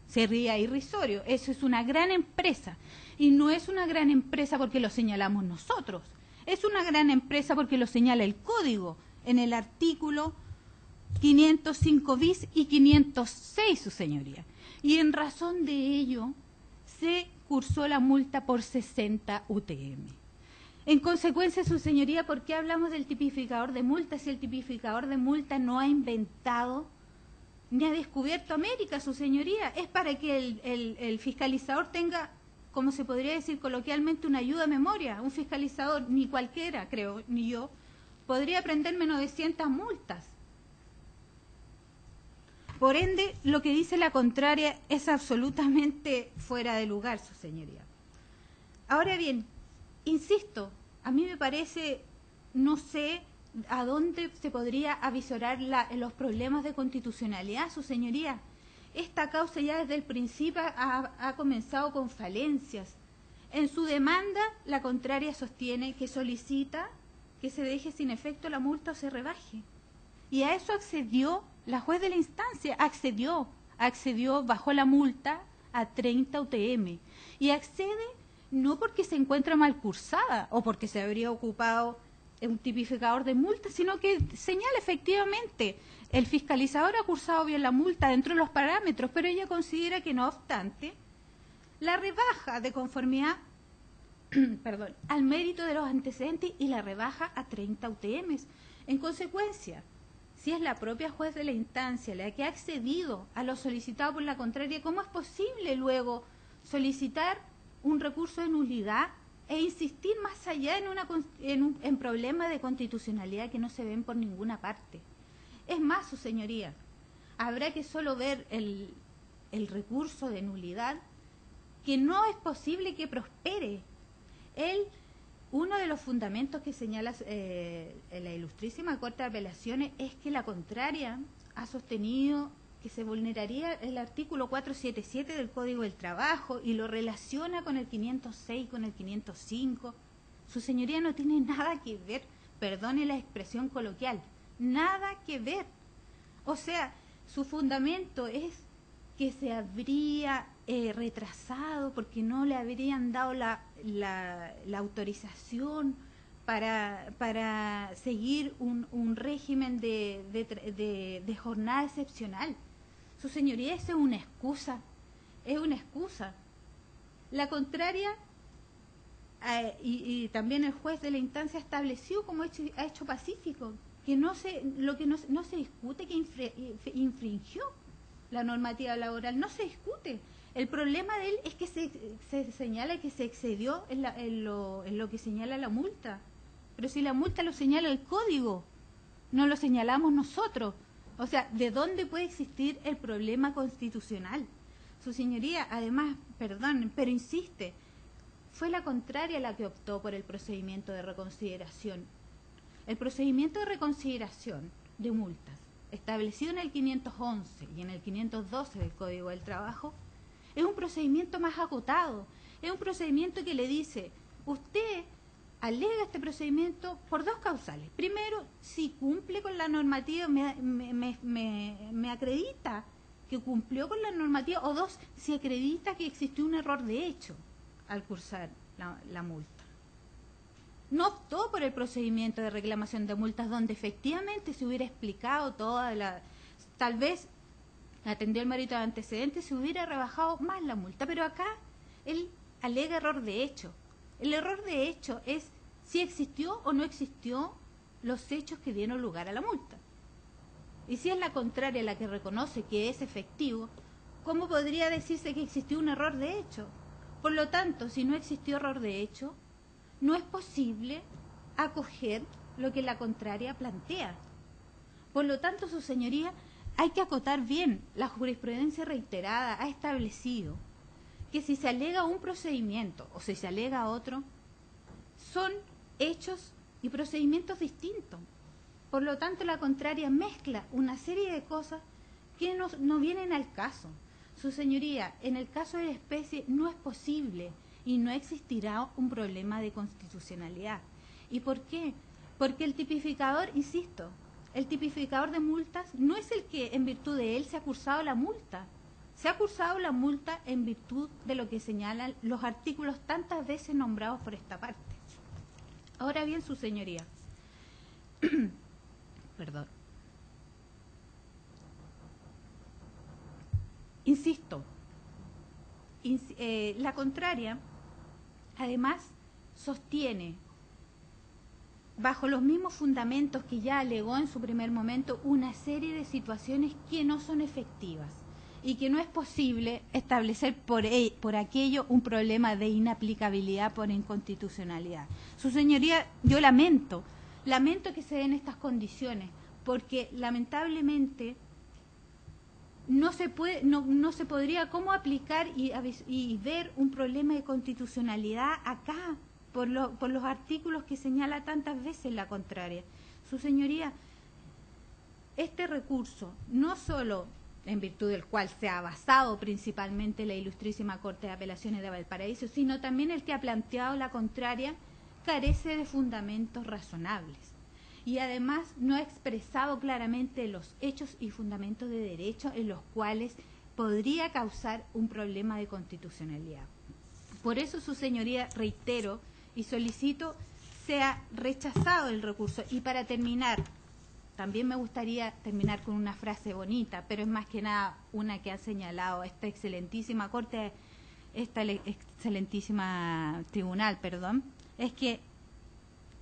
Sería irrisorio. Eso es una gran empresa. Y no es una gran empresa porque lo señalamos nosotros. Es una gran empresa porque lo señala el código en el artículo 505 bis y 506, su señoría. Y en razón de ello se cursó la multa por 60 UTM. En consecuencia, su señoría, ¿por qué hablamos del tipificador de multas si el tipificador de multa no ha inventado ni ha descubierto América, su señoría? Es para que el fiscalizador tenga, como se podría decir coloquialmente, una ayuda a memoria. Un fiscalizador, ni cualquiera, creo, ni yo, podría aprenderme 900 multas. Por ende, lo que dice la contraria es absolutamente fuera de lugar, su señoría. Ahora bien, insisto, a mí me parece, no sé a dónde se podría avisorar los problemas de constitucionalidad, su señoría. Esta causa ya desde el principio ha comenzado con falencias. En su demanda, la contraria sostiene que solicita que se deje sin efecto la multa o se rebaje. Y a eso accedió la juez de la instancia, accedió, bajó la multa a 30 UTM. Y accede no porque se encuentra mal cursada o porque se habría ocupado un tipificador de multa, sino que señala efectivamente, el fiscalizador ha cursado bien la multa dentro de los parámetros, pero ella considera que no obstante, la rebaja de conformidad perdón, al mérito de los antecedentes y la rebaja a 30 UTM. En consecuencia, si es la propia juez de la instancia la que ha accedido a lo solicitado por la contraria, ¿cómo es posible luego solicitar un recurso de nulidad e insistir más allá en problemas de constitucionalidad que no se ven por ninguna parte? Es más, su señoría, habrá que solo ver el recurso de nulidad, que no es posible que prospere. Uno de los fundamentos que señala la Ilustrísima Corte de Apelaciones es que la contraria ha sostenido que se vulneraría el artículo 477 del Código del Trabajo y lo relaciona con el 506, con el 505. Su señoría no tiene nada que ver, perdone la expresión coloquial, nada que ver. O sea, su fundamento es que se habría retrasado porque no le habrían dado la autorización para seguir un régimen de jornada excepcional. Su señoría, eso es una excusa, La contraria, y también el juez de la instancia estableció como ha hecho pacífico, que no se discute que infringió la normativa laboral, no se discute. El problema de él es que se señala que se excedió en lo que señala la multa. Pero si la multa lo señala el código, no lo señalamos nosotros. O sea, ¿de dónde puede existir el problema constitucional? Su señoría, además, perdón, pero insiste, fue la contraria la que optó por el procedimiento de reconsideración. El procedimiento de reconsideración de multas, establecido en el 511 y en el 512 del Código del Trabajo, es un procedimiento más acotado, es un procedimiento que le dice, usted alega este procedimiento por dos causales. Primero, si cumple con la normativa, me acredita que cumplió con la normativa, o dos, si acredita que existió un error de hecho al cursar la multa. No optó por el procedimiento de reclamación de multas donde efectivamente se hubiera explicado tal vez atendió el mérito de antecedentes, se hubiera rebajado más la multa, pero acá él alega error de hecho. El error de hecho es si existió o no existió los hechos que dieron lugar a la multa. Y si es la contraria la que reconoce que es efectivo, ¿cómo podría decirse que existió un error de hecho? Por lo tanto, si no existió error de hecho, no es posible acoger lo que la contraria plantea. Por lo tanto, su señoría, hay que acotar bien. La jurisprudencia reiterada ha establecido que si se alega un procedimiento o si se alega otro, son hechos y procedimientos distintos. Por lo tanto, la contraria mezcla una serie de cosas que no vienen al caso. Su señoría, en el caso de la especie no es posible y no existirá un problema de constitucionalidad. ¿Y por qué? Porque el tipificador, insisto, el tipificador de multas no es el que en virtud de él se ha cursado la multa. Se ha cursado la multa en virtud de lo que señalan los artículos tantas veces nombrados por esta parte. Ahora bien, su señoría, perdón. Insisto, la contraria, además, sostiene, bajo los mismos fundamentos que ya alegó en su primer momento, una serie de situaciones que no son efectivas y que no es posible establecer por aquello un problema de inaplicabilidad por inconstitucionalidad. Su señoría, yo lamento que se den estas condiciones, porque lamentablemente no se podría cómo aplicar y ver un problema de constitucionalidad acá por los artículos que señala tantas veces la contraria. Su señoría, este recurso, no solo en virtud del cual se ha basado principalmente la Ilustrísima Corte de Apelaciones de Valparaíso, sino también el que ha planteado la contraria, carece de fundamentos razonables. Y además no ha expresado claramente los hechos y fundamentos de derecho en los cuales podría causar un problema de constitucionalidad. Por eso, su señoría, reitero y solicito sea rechazado el recurso. Y para terminar, también me gustaría terminar con una frase bonita, pero es más que nada una que ha señalado esta excelentísima corte, esta excelentísima tribunal, perdón, es que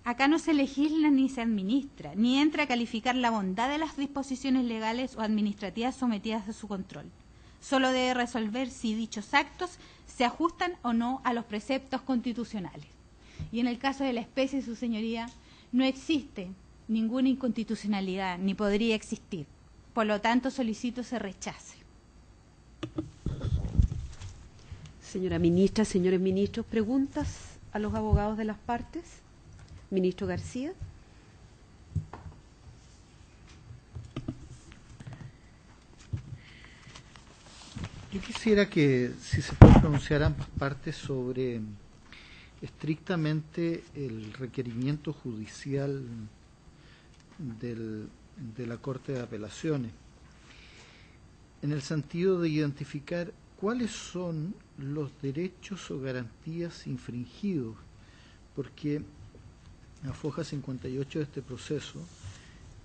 acá no se legisla ni se administra, ni entra a calificar la bondad de las disposiciones legales o administrativas sometidas a su control. Solo debe resolver si dichos actos se ajustan o no a los preceptos constitucionales. Y en el caso de la especie, su señoría, no existe ninguna inconstitucionalidad, ni podría existir. Por lo tanto, solicito se rechace. Señora ministra, señores ministros, ¿preguntas a los abogados de las partes? Ministro García. Yo quisiera que, si se puede pronunciar ambas partes sobre estrictamente el requerimiento judicial de la Corte de Apelaciones, en el sentido de identificar cuáles son los derechos o garantías infringidos, porque la foja 58 de este proceso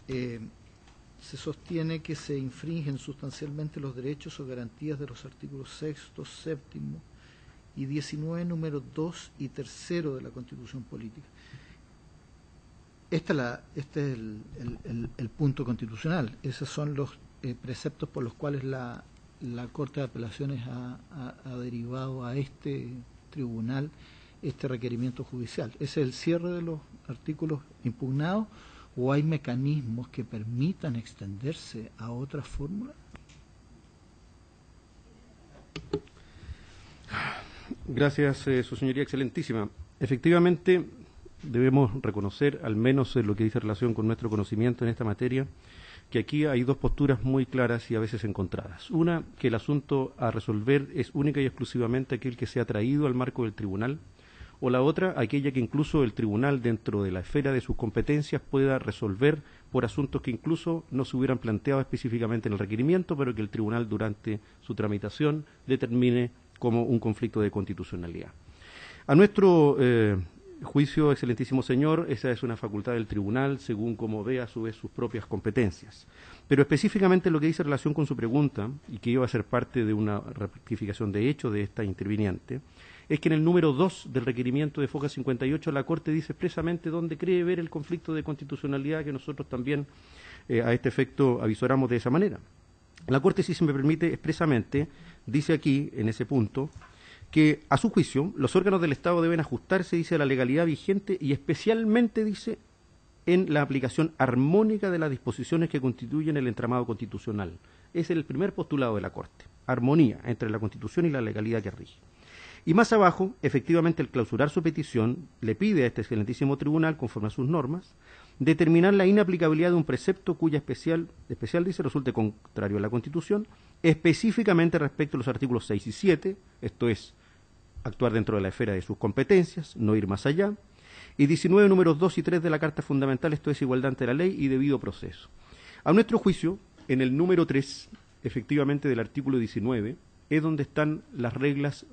se sostiene que se infringen sustancialmente los derechos o garantías de los artículos 6, 7 y 19, números 2 y 3 de la Constitución Política. Este es el punto constitucional. Esos son los preceptos por los cuales la Corte de Apelaciones ha derivado a este tribunal este requerimiento judicial. ¿Es el cierre de los artículos impugnados o hay mecanismos que permitan extenderse a otras fórmulas? Gracias, su señoría excelentísima. Efectivamente, debemos reconocer, al menos en lo que dice relación con nuestro conocimiento en esta materia, que aquí hay dos posturas muy claras y a veces encontradas. Una, que el asunto a resolver es única y exclusivamente aquel que sea traído al marco del tribunal, o la otra, aquella que incluso el tribunal, dentro de la esfera de sus competencias, pueda resolver por asuntos que incluso no se hubieran planteado específicamente en el requerimiento, pero que el tribunal durante su tramitación determine como un conflicto de constitucionalidad. A nuestro juicio, excelentísimo señor, esa es una facultad del tribunal, según como ve a su vez sus propias competencias. Pero específicamente lo que dice en relación con su pregunta, y que iba a ser parte de una rectificación de hecho de esta interviniente, es que en el número 2 del requerimiento de foja 58 la Corte dice expresamente dónde cree ver el conflicto de constitucionalidad, que nosotros también a este efecto avisoramos de esa manera. La Corte, si se me permite expresamente, dice aquí, en ese punto, que a su juicio los órganos del Estado deben ajustarse, dice, a la legalidad vigente y especialmente, dice, en la aplicación armónica de las disposiciones que constituyen el entramado constitucional. Ese es el primer postulado de la Corte, armonía entre la Constitución y la legalidad que rige. Y más abajo, efectivamente, al clausurar su petición, le pide a este excelentísimo tribunal, conforme a sus normas, determinar la inaplicabilidad de un precepto cuya especial dice, resulte contrario a la Constitución, específicamente respecto a los artículos 6 y 7, esto es, actuar dentro de la esfera de sus competencias, no ir más allá. Y 19, números 2 y 3 de la Carta Fundamental, esto es igualdad ante la ley y debido proceso. A nuestro juicio, en el número 3, efectivamente del artículo 19, es donde están las reglas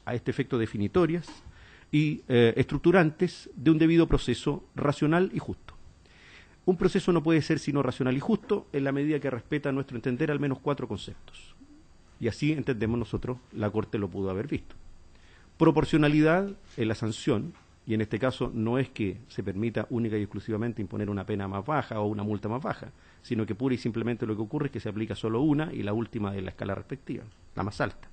a este efecto definitorias y estructurantes de un debido proceso racional y justo. Un proceso no puede ser sino racional y justo en la medida que respeta, a nuestro entender, al menos 4 conceptos. Y así entendemos nosotros, la Corte lo pudo haber visto. Proporcionalidad en la sanción, y en este caso no es que se permita única y exclusivamente imponer una pena más baja o una multa más baja, sino que pura y simplemente lo que ocurre es que se aplica solo una y la última de la escala respectiva, la más alta.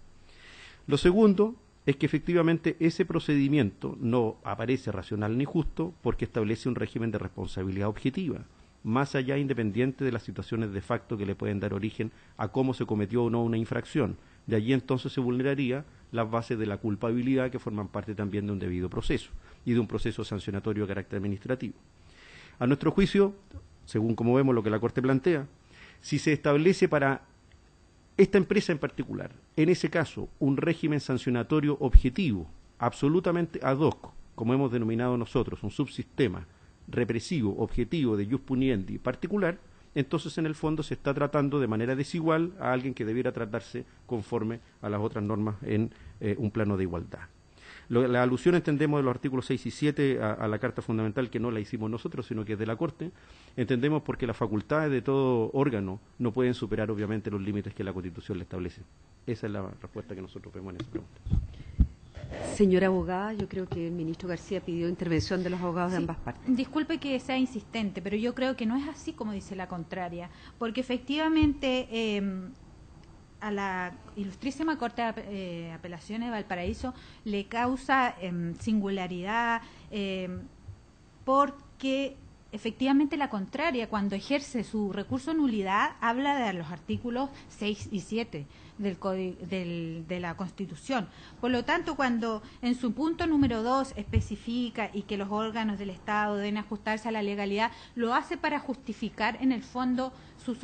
Lo segundo es que efectivamente ese procedimiento no aparece racional ni justo porque establece un régimen de responsabilidad objetiva, más allá independiente de las situaciones de facto que le pueden dar origen a cómo se cometió o no una infracción. De allí entonces se vulneraría las bases de la culpabilidad que forman parte también de un debido proceso y de un proceso sancionatorio de carácter administrativo. A nuestro juicio, según como vemos lo que la Corte plantea, si se establece para esta empresa en particular, en ese caso, un régimen sancionatorio objetivo, absolutamente ad hoc, como hemos denominado nosotros, un subsistema represivo, objetivo de ius puniendi particular, entonces en el fondo se está tratando de manera desigual a alguien que debiera tratarse conforme a las otras normas en un plano de igualdad. La alusión, entendemos, de los artículos 6 y 7 a la Carta Fundamental, que no la hicimos nosotros, sino que es de la Corte, entendemos porque las facultades de todo órgano no pueden superar, obviamente, los límites que la Constitución le establece. Esa es la respuesta que nosotros vemos en esa pregunta. Señora abogada, yo creo que el ministro García pidió intervención de los abogados de ambas partes. Disculpe que sea insistente, pero yo creo que no es así como dice la contraria, porque efectivamente a la Ilustrísima Corte de Apelaciones de Valparaíso le causa singularidad porque efectivamente la contraria, cuando ejerce su recurso de nulidad, habla de los artículos 6 y 7 de la Constitución. Por lo tanto, cuando en su punto número 2 especifica y que los órganos del Estado deben ajustarse a la legalidad, lo hace para justificar en el fondo su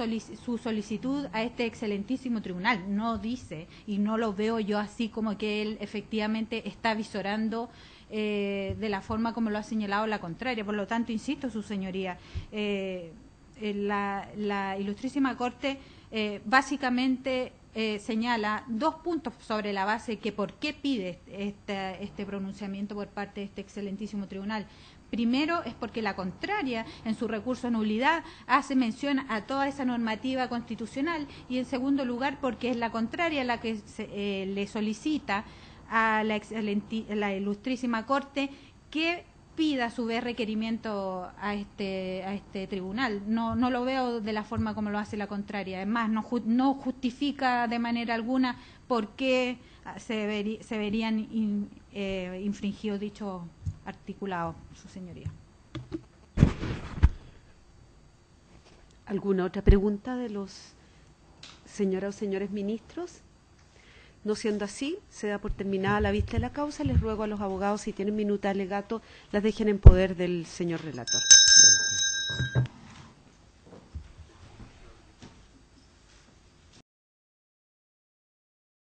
solicitud a este excelentísimo tribunal. No dice, y no lo veo yo así como que él efectivamente está visorando de la forma como lo ha señalado la contraria. Por lo tanto, insisto, su señoría, la Ilustrísima Corte básicamente señala 2 puntos sobre la base que por qué pide este pronunciamiento por parte de este excelentísimo tribunal. Primero es porque la contraria, en su recurso de nulidad, hace mención a toda esa normativa constitucional, y en segundo lugar porque es la contraria la que le solicita a la Ilustrísima Corte que pida a su vez requerimiento a este tribunal. No lo veo de la forma como lo hace la contraria. Además, no justifica de manera alguna por qué se verían infringidos dichos articulados, su señoría. ¿Alguna otra pregunta de los señoras o señores ministros? No siendo así, se da por terminada la vista de la causa. Les ruego a los abogados, si tienen minuta de alegato, las dejen en poder del señor relator.